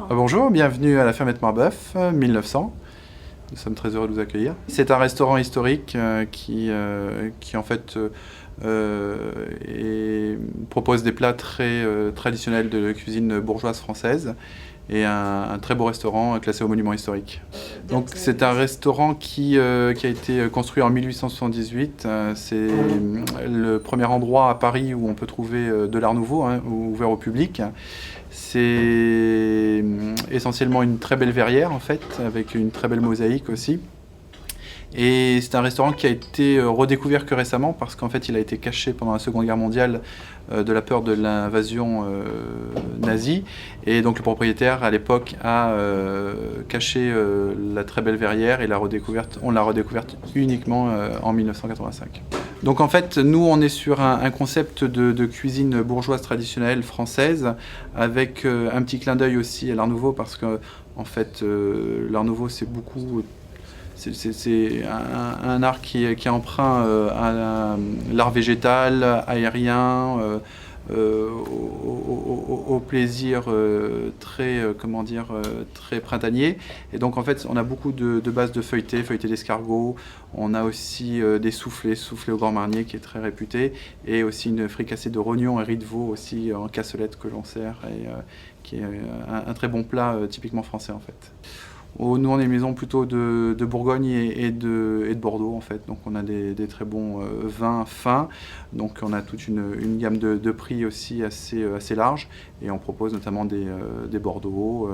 Bonjour, bienvenue à la Fermette Marbeuf, 1900. Nous sommes très heureux de vous accueillir. C'est un restaurant historique qui en fait propose des plats très traditionnels de la cuisine bourgeoise française et un très beau restaurant classé au monument historique. Donc c'est un restaurant qui a été construit en 1878. C'est le premier endroit à Paris où on peut trouver de l'art nouveau, ouvert au public. C'est essentiellement une très belle verrière en fait, avec une très belle mosaïque aussi. Et c'est un restaurant qui a été redécouvert que récemment parce qu'en fait il a été caché pendant la Seconde Guerre mondiale de la peur de l'invasion nazie. Et donc le propriétaire à l'époque a caché la très belle verrière et on l'a redécouverte uniquement en 1985. Donc en fait nous on est sur un concept de cuisine bourgeoise traditionnelle française avec un petit clin d'œil aussi à l'Art Nouveau parce que en fait l'Art Nouveau c'est un art qui est emprunt à l'art végétal, aérien, au plaisir très printanier. Et donc en fait on a beaucoup de bases de feuilleté d'escargot, on a aussi des soufflés au Grand Marnier qui est très réputé, et aussi une fricassée de rognon et riz de veau aussi en cassolette que l'on sert, et qui est un très bon plat typiquement français en fait. Nous, on est une maison plutôt de Bourgogne et de Bordeaux, en fait. Donc, on a des très bons vins fins. Donc, on a toute une gamme de prix aussi assez large. Et on propose notamment des Bordeaux,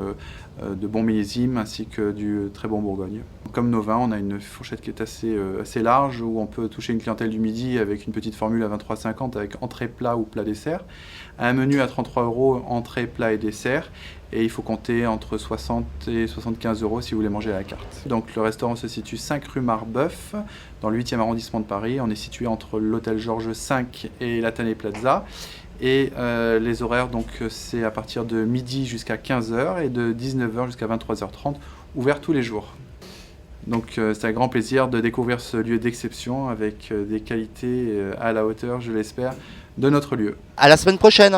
de bons millésimes, ainsi que du très bon Bourgogne. Comme nos vins, on a une fourchette qui est assez large, où on peut toucher une clientèle du midi avec une petite formule à 23,50 avec entrée, plat ou plat dessert. Un menu à 33 €, entrée, plat et dessert. Et il faut compter entre 60 et 75 € si vous voulez manger à la carte. Donc le restaurant se situe 5 rue Marbeuf, dans le 8e arrondissement de Paris. On est situé entre l'hôtel Georges V et l'Athénée Plaza. Et les horaires, donc c'est à partir de midi jusqu'à 15 h et de 19 h jusqu'à 23 h 30, ouvert tous les jours. Donc c'est un grand plaisir de découvrir ce lieu d'exception avec des qualités à la hauteur, je l'espère, de notre lieu. À la semaine prochaine!